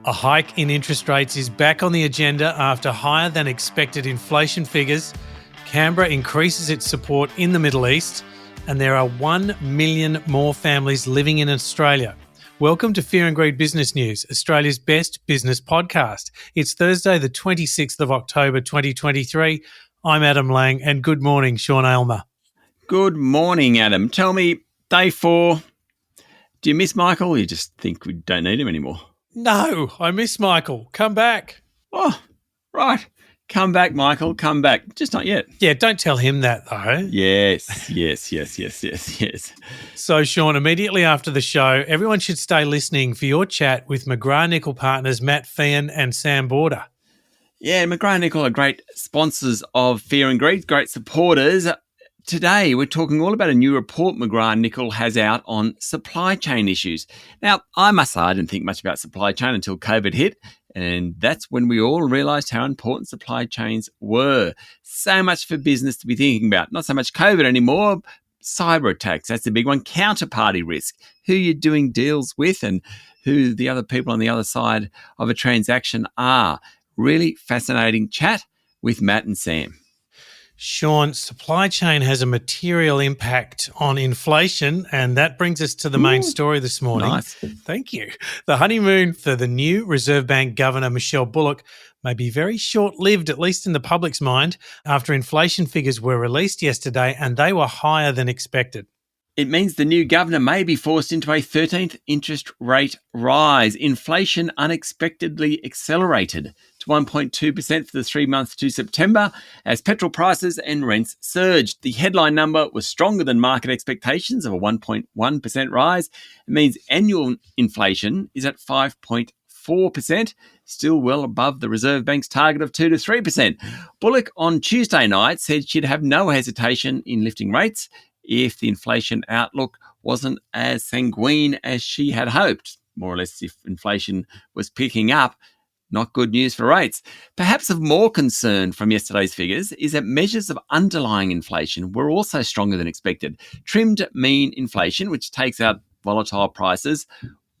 A hike in interest rates is back on the agenda after higher than expected inflation figures. Canberra increases its support in the Middle East, and there are 1 million more families living in Australia. Welcome to Fear and Greed Business News, Australia's best business podcast. It's Thursday, the 26th of October, 2023. I'm Adam Lang, and good morning, Sean Aylmer. Good morning, Adam. Tell me, day 4, do you miss Michael or you just think we don't need him anymore? No, I miss Michael. Come back. Oh, right. Come back, Michael. Come back. Just not yet. Yeah, don't tell him that, though. Yes. So, Sean, immediately after the show, everyone should stay listening for your chat with McGrath-Nicholl partners Matt Feehan and Sam Border. Yeah, McGrath-Nicholl are great sponsors of Fear and Greed, great supporters. Today, we're talking all about a new report McGrath-Nicholl has out on supply chain issues. Now, I must say, I didn't think much about supply chain until COVID hit, and that's when we all realised how important supply chains were. So much for business to be thinking about. Not so much COVID anymore. Cyber attacks, that's the big one. Counterparty risk, who you're doing deals with and who the other people on the other side of a transaction are. Really fascinating chat with Matt and Sam. Sean, supply chain has a material impact on inflation, and that brings us to the main story this morning. Nice. Thank you. The honeymoon for the new Reserve Bank Governor, Michelle Bullock, may be very short-lived, at least in the public's mind, after inflation figures were released yesterday and they were higher than expected. It means the new governor may be forced into a 13th interest rate rise. Inflation unexpectedly accelerated to 1.2% for the 3 months to September as petrol prices and rents surged. The headline number was stronger than market expectations of a 1.1% rise. It means annual inflation is at 5.4%, still well above the Reserve Bank's target of 2 to 3%. Bullock on Tuesday night said she'd have no hesitation in lifting rates if the inflation outlook wasn't as sanguine as she had hoped. More or less, if inflation was picking up, not good news for rates. Perhaps of more concern from yesterday's figures is that measures of underlying inflation were also stronger than expected. Trimmed mean inflation, which takes out volatile prices,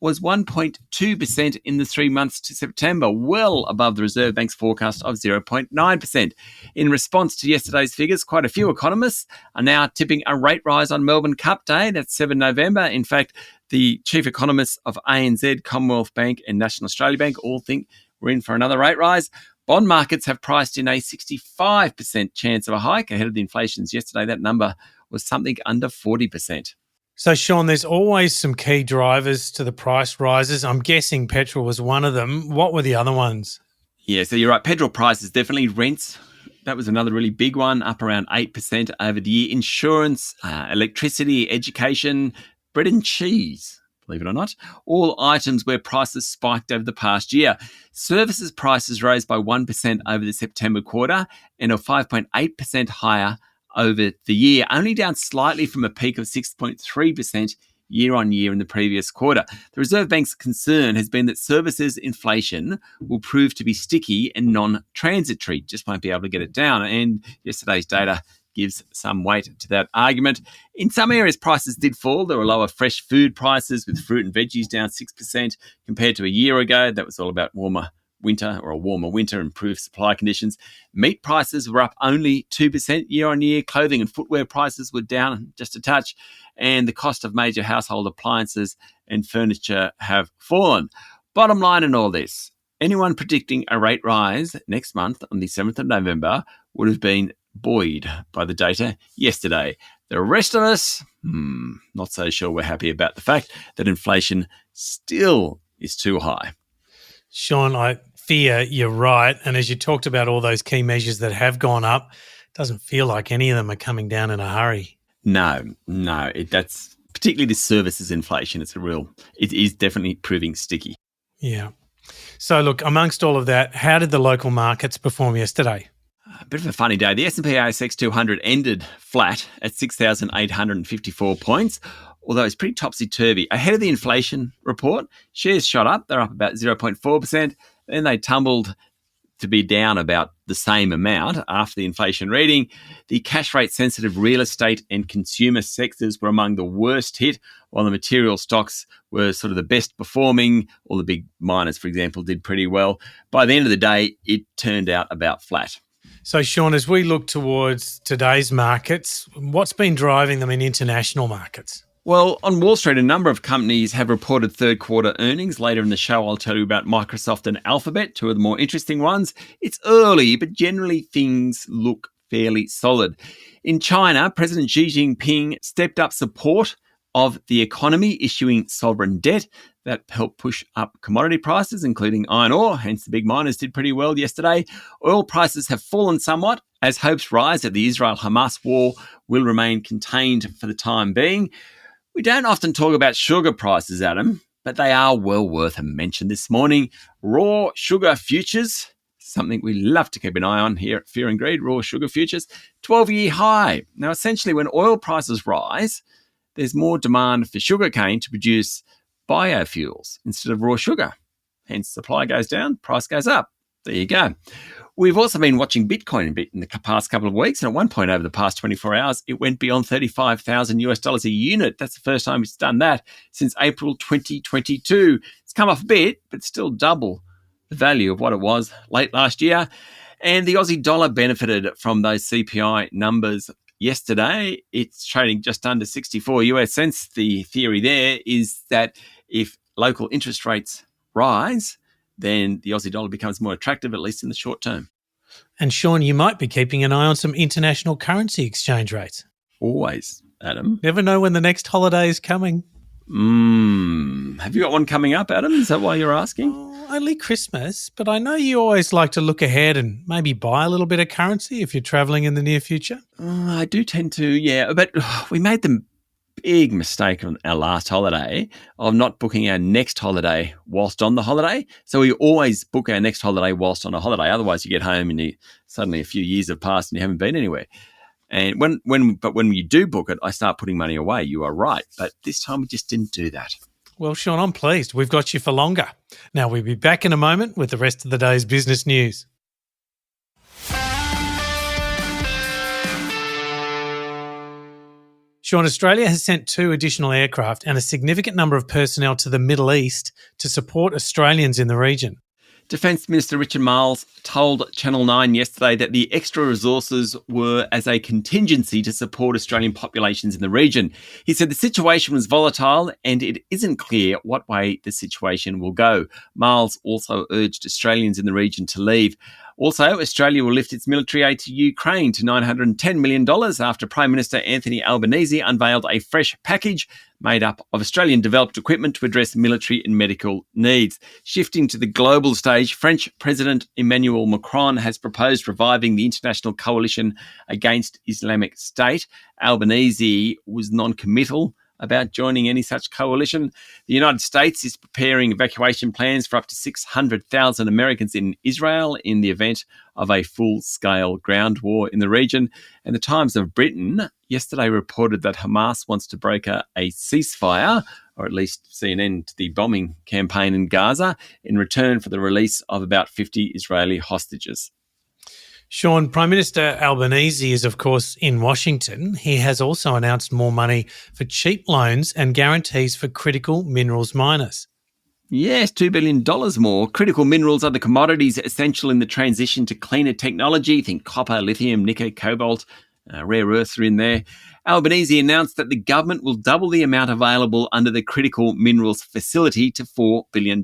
was 1.2% in the 3 months to September, well above the Reserve Bank's forecast of 0.9%. In response to yesterday's figures, quite a few economists are now tipping a rate rise on Melbourne Cup Day. That's 7 November. In fact, the chief economists of ANZ, Commonwealth Bank and National Australia Bank all think we're in for another rate rise. Bond markets have priced in a 65% chance of a hike ahead of the inflations yesterday. That number was something under 40%. So, Sean, there's always some key drivers to the price rises. I'm guessing petrol was one of them. What were the other ones? Yeah, so you're right. Petrol prices, definitely. Rents, that was another really big one, up around 8% over the year. Insurance, electricity, education, bread and cheese, believe it or not, all items where prices spiked over the past year. Services prices rose by 1% over the September quarter and are 5.8% higher over the year, only down slightly from a peak of 6.3% year on year in the previous quarter. The Reserve Bank's concern has been that services inflation will prove to be sticky and non-transitory, just won't be able to get it down. And yesterday's data gives some weight to that argument. In some areas, prices did fall. There were lower fresh food prices, with fruit and veggies down 6% compared to a year ago. That was all about a warmer winter, improved supply conditions. Meat prices were up only 2% year on year. Clothing and footwear prices were down just a touch. And the cost of major household appliances and furniture have fallen. Bottom line in all this, anyone predicting a rate rise next month on the 7th of November would have been buoyed by the data yesterday. The rest of us, not so sure we're happy about the fact that inflation still is too high. Sean, I fear you're right. And as you talked about all those key measures that have gone up, it doesn't feel like any of them are coming down in a hurry. No, that's particularly the services inflation. It is definitely proving sticky. Yeah. So look, amongst all of that, how did the local markets perform yesterday? A bit of a funny day. The S&P ASX 200 ended flat at 6,854 points, although it's pretty topsy-turvy. Ahead of the inflation report, shares shot up. They're up about 0.4%. Then they tumbled to be down about the same amount after the inflation reading. The cash rate sensitive real estate and consumer sectors were among the worst hit, while the material stocks were sort of the best performing. All the big miners, for example, did pretty well. By the end of the day, it turned out about flat. So, Sean, as we look towards today's markets, what's been driving them in international markets? Well, on Wall Street, a number of companies have reported third quarter earnings. Later in the show, I'll tell you about Microsoft and Alphabet, two of the more interesting ones. It's early, but generally things look fairly solid. In China, President Xi Jinping stepped up support of the economy, issuing sovereign debt that helped push up commodity prices, including iron ore. Hence, the big miners did pretty well yesterday. Oil prices have fallen somewhat as hopes rise that the Israel-Hamas war will remain contained for the time being. We don't often talk about sugar prices, Adam, but they are well worth a mention this morning. Raw sugar futures, something we love to keep an eye on here at Fear and Greed, raw sugar futures, 12-year high. Now, essentially, when oil prices rise, there's more demand for sugarcane to produce biofuels instead of raw sugar. Hence, supply goes down, price goes up. There you go. We've also been watching Bitcoin a bit in the past couple of weeks, and at one point over the past 24 hours, it went beyond $35,000 a unit. That's the first time it's done that since April 2022. It's come off a bit, but still double the value of what it was late last year. And the Aussie dollar benefited from those CPI numbers yesterday. It's trading just under 64 US cents. The theory there is that if local interest rates rise, then the Aussie dollar becomes more attractive, at least in the short term. And Sean, you might be keeping an eye on some international currency exchange rates. Always, Adam. Never know when the next holiday is coming. Have you got one coming up, Adam? Is that why you're asking? Oh, only Christmas, but I know you always like to look ahead and maybe buy a little bit of currency if you're travelling in the near future. I do tend to, yeah. But we made the big mistake on our last holiday of not booking our next holiday whilst on the holiday. So we always book our next holiday whilst on a holiday. Otherwise, you get home and suddenly a few years have passed and you haven't been anywhere. And when you do book it, I start putting money away. You are right. But this time we just didn't do that. Well, Sean, I'm pleased. We've got you for longer. Now, we'll be back in a moment with the rest of the day's business news. Sean, Australia has sent 2 additional aircraft and a significant number of personnel to the Middle East to support Australians in the region. Defence Minister Richard Marles told Channel 9 yesterday that the extra resources were as a contingency to support Australian populations in the region. He said the situation was volatile and it isn't clear what way the situation will go. Marles also urged Australians in the region to leave. Also, Australia will lift its military aid to Ukraine to $910 million after Prime Minister Anthony Albanese unveiled a fresh package made up of Australian-developed equipment to address military and medical needs. Shifting to the global stage, French President Emmanuel Macron has proposed reviving the international coalition against Islamic State. Albanese was non-committal about joining any such coalition. The United States is preparing evacuation plans for up to 600,000 Americans in Israel in the event of a full-scale ground war in the region. And the Times of Britain yesterday reported that Hamas wants to broker a ceasefire, or at least see an end to the bombing campaign in Gaza, in return for the release of about 50 Israeli hostages. Sean, Prime Minister Albanese is, of course, in Washington. He has also announced more money for cheap loans and guarantees for critical minerals miners. Yes, $2 billion more. Critical minerals are the commodities essential in the transition to cleaner technology. Think copper, lithium, nickel, cobalt, rare earths are in there. Albanese announced that the government will double the amount available under the Critical Minerals Facility to $4 billion.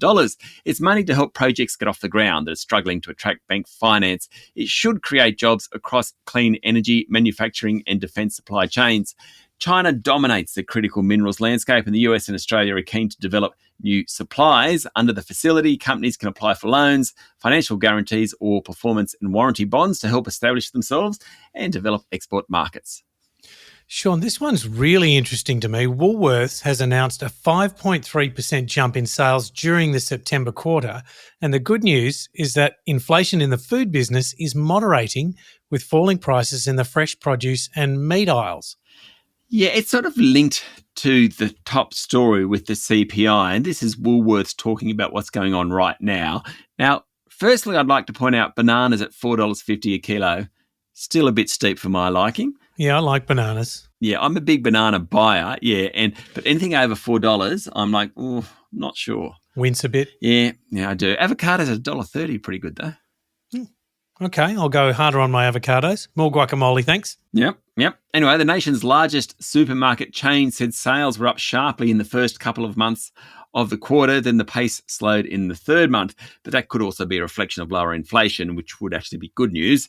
It's money to help projects get off the ground that are struggling to attract bank finance. It should create jobs across clean energy, manufacturing and defence supply chains. China dominates the critical minerals landscape, and the US and Australia are keen to develop new supplies. Under the facility, companies can apply for loans, financial guarantees or performance and warranty bonds to help establish themselves and develop export markets. Sean, this one's really interesting to me. Woolworths has announced a 5.3% jump in sales during the September quarter. And the good news is that inflation in the food business is moderating with falling prices in the fresh produce and meat aisles. Yeah, it's sort of linked to the top story with the CPI. And this is Woolworths talking about what's going on right now. Now, firstly, I'd like to point out bananas at $4.50 a kilo. Still a bit steep for my liking. Yeah, I like bananas. Yeah, I'm a big banana buyer. Yeah, but anything over $4, I'm like, oh, not sure. Wince a bit. Yeah, I do. Avocados at $1.30, pretty good though. Okay, I'll go harder on my avocados. More guacamole, thanks. Yep. Anyway, the nation's largest supermarket chain said sales were up sharply in the first couple of months of the quarter, then the pace slowed in the third month. But that could also be a reflection of lower inflation, which would actually be good news.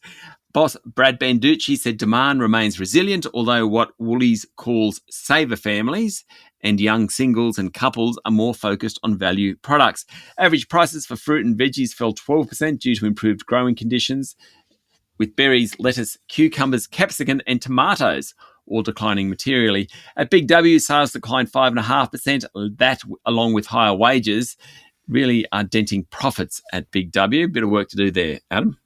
Boss Brad Banducci said demand remains resilient, although what Woolies calls saver families and young singles and couples are more focused on value products. Average prices for fruit and veggies fell 12% due to improved growing conditions, with berries, lettuce, cucumbers, capsicum and tomatoes all declining materially. At Big W, sales declined 5.5%. That, along with higher wages, really are denting profits at Big W. Bit of work to do there, Adam.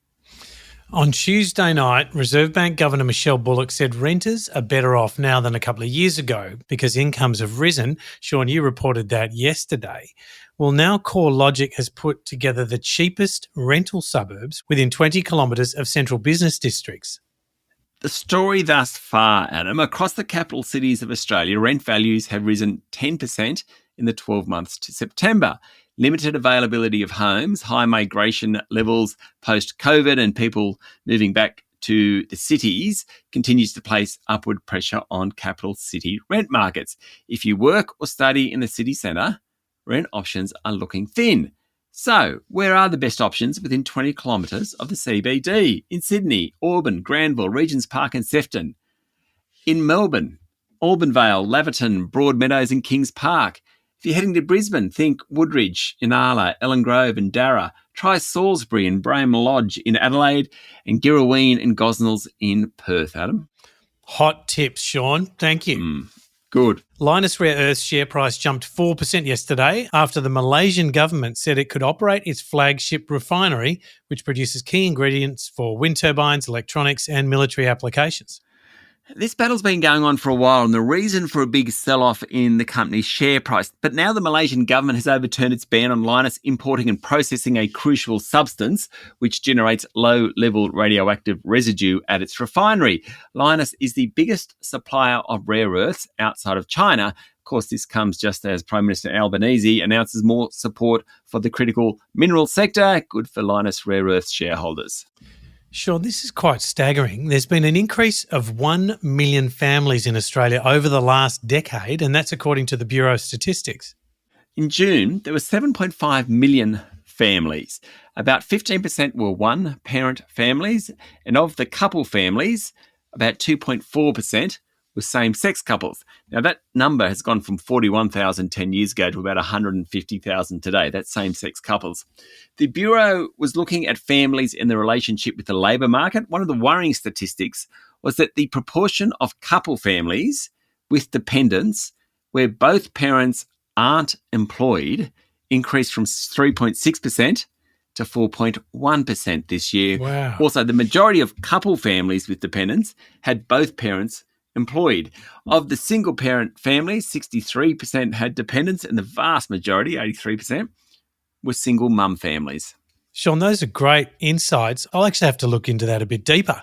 On Tuesday night, Reserve Bank Governor Michelle Bullock said renters are better off now than a couple of years ago because incomes have risen. Sean, you reported that yesterday. Well, now CoreLogic has put together the cheapest rental suburbs within 20 kilometres of central business districts. The story thus far, Adam, across the capital cities of Australia, rent values have risen 10% in the 12 months to September. Limited availability of homes, high migration levels post-COVID and people moving back to the cities continues to place upward pressure on capital city rent markets. If you work or study in the city centre, rent options are looking thin. So, where are the best options within 20 kilometres of the CBD? In Sydney, Auburn, Granville, Regents Park and Sefton. In Melbourne, Albanvale, Laverton, Broadmeadows and Kings Park. If you're heading to Brisbane, think Woodridge, Inala, Ellen Grove and Darra. Try Salisbury and Brame Lodge in Adelaide and Girraween and Gosnells in Perth, Adam. Hot tips, Sean. Thank you. Good. Lynas Rare Earths share price jumped 4% yesterday after the Malaysian government said it could operate its flagship refinery, which produces key ingredients for wind turbines, electronics and military applications. This battle's been going on for a while and the reason for a big sell-off in the company's share price. But now the Malaysian government has overturned its ban on Lynas importing and processing a crucial substance which generates low-level radioactive residue at its refinery. Lynas is the biggest supplier of rare earths outside of China. Of course, this comes just as Prime Minister Albanese announces more support for the critical mineral sector. Good for Lynas Rare Earths shareholders. Sure, this is quite staggering. There's been an increase of 1 million families in Australia over the last decade, and that's according to the Bureau of Statistics. In June, there were 7.5 million families. About 15% were one-parent families, and of the couple families, about 2.4% were same-sex couples. Now, that number has gone from 41,000 10 years ago to about 150,000 today. That's same-sex couples. The Bureau was looking at families in the relationship with the labour market. One of the worrying statistics was that the proportion of couple families with dependents where both parents aren't employed increased from 3.6% to 4.1% this year. Wow. Also, the majority of couple families with dependents had both parents employed. Of the single parent families, 63% had dependents and the vast majority, 83%, were single mum families. Sean, those are great insights. I'll actually have to look into that a bit deeper.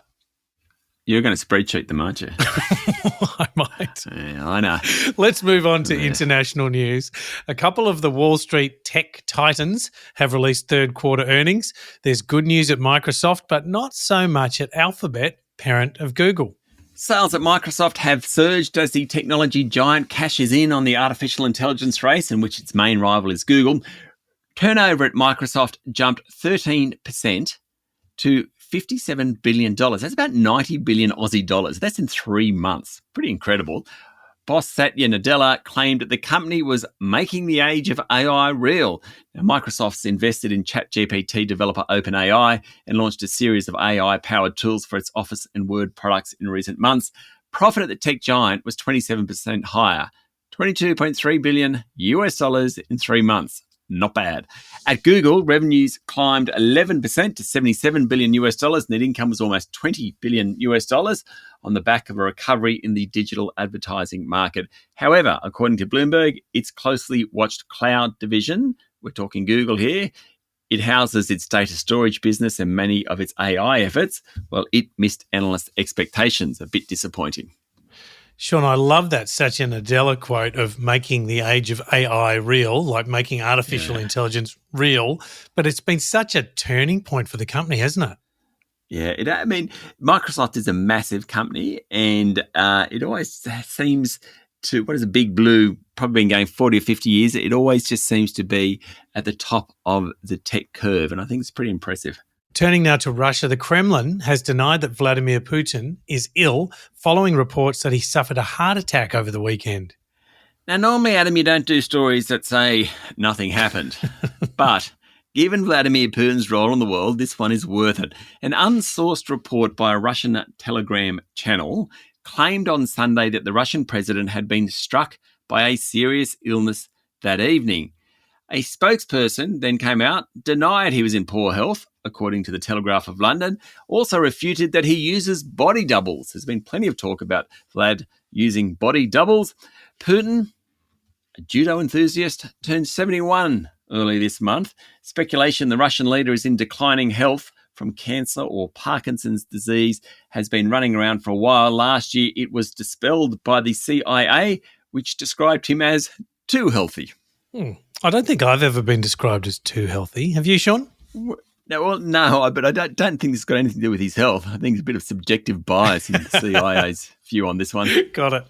You're going to spreadsheet them, aren't you? I might. Yeah, I know. Let's move on to international news. A couple of the Wall Street tech titans have released third quarter earnings. There's good news at Microsoft, but not so much at Alphabet, parent of Google. Sales at Microsoft have surged as the technology giant cashes in on the artificial intelligence race in which its main rival is Google. Turnover at Microsoft jumped 13% to $57 billion. That's about 90 billion Aussie dollars. That's in 3 months. Pretty incredible. Boss Satya Nadella claimed that the company was making the age of AI real. Now, Microsoft's invested in ChatGPT developer OpenAI and launched a series of AI-powered tools for its Office and Word products in recent months. Profit at the tech giant was 27% higher, $22.3 billion in 3 months. Not bad. At Google, revenues climbed 11% to $77 billion. Net income was almost $20 billion on the back of a recovery in the digital advertising market. However, according to Bloomberg, its closely watched cloud division, we're talking Google here, it houses its data storage business and many of its AI efforts. Well, it missed analyst expectations. A bit disappointing. Sean, I love that Satya Nadella quote of making the age of AI real, like making artificial intelligence real. But it's been such a turning point for the company, hasn't it? Yeah, Microsoft is a massive company, and it always seems to, what is a Big Blue, probably been going 40 or 50 years, it always just seems to be at the top of the tech curve, and I think it's pretty impressive. Turning now to Russia, the Kremlin has denied that Vladimir Putin is ill following reports that he suffered a heart attack over the weekend. Now, normally, Adam, you don't do stories that say nothing happened, but given Vladimir Putin's role in the world, this one is worth it. An unsourced report by a Russian Telegram channel claimed on Sunday that the Russian president had been struck by a serious illness that evening. A spokesperson then came out, denied he was in poor health, according to the Telegraph of London, also refuted that he uses body doubles. There's been plenty of talk about Vlad using body doubles. Putin, a judo enthusiast, turned 71 early this month. Speculation the Russian leader is in declining health from cancer or Parkinson's disease has been running around for a while. Last year, it was dispelled by the CIA, which described him as too healthy. I don't think I've ever been described as too healthy. Have you, Sean? No, but I don't think it's got anything to do with his health. I think it's a bit of subjective bias in the CIA's view on this one. Got it.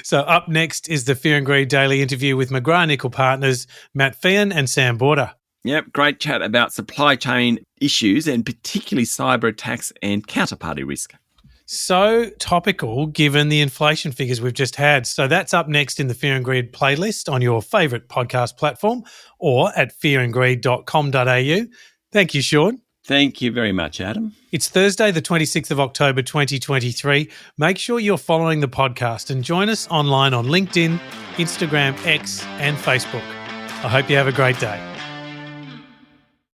So up next is the Fear and Greed Daily interview with McGrath-Nicol partners Matt Feehan and Sam Border. Yep, great chat about supply chain issues and particularly cyber attacks and counterparty risk. So topical given the inflation figures we've just had. So that's up next in the Fear and Greed playlist on your favourite podcast platform or at fearandgreed.com.au. Thank you, Sean. Thank you very much, Adam. It's Thursday, the 26th of October, 2023. Make sure you're following the podcast and join us online on LinkedIn, Instagram, X and Facebook. I hope you have a great day.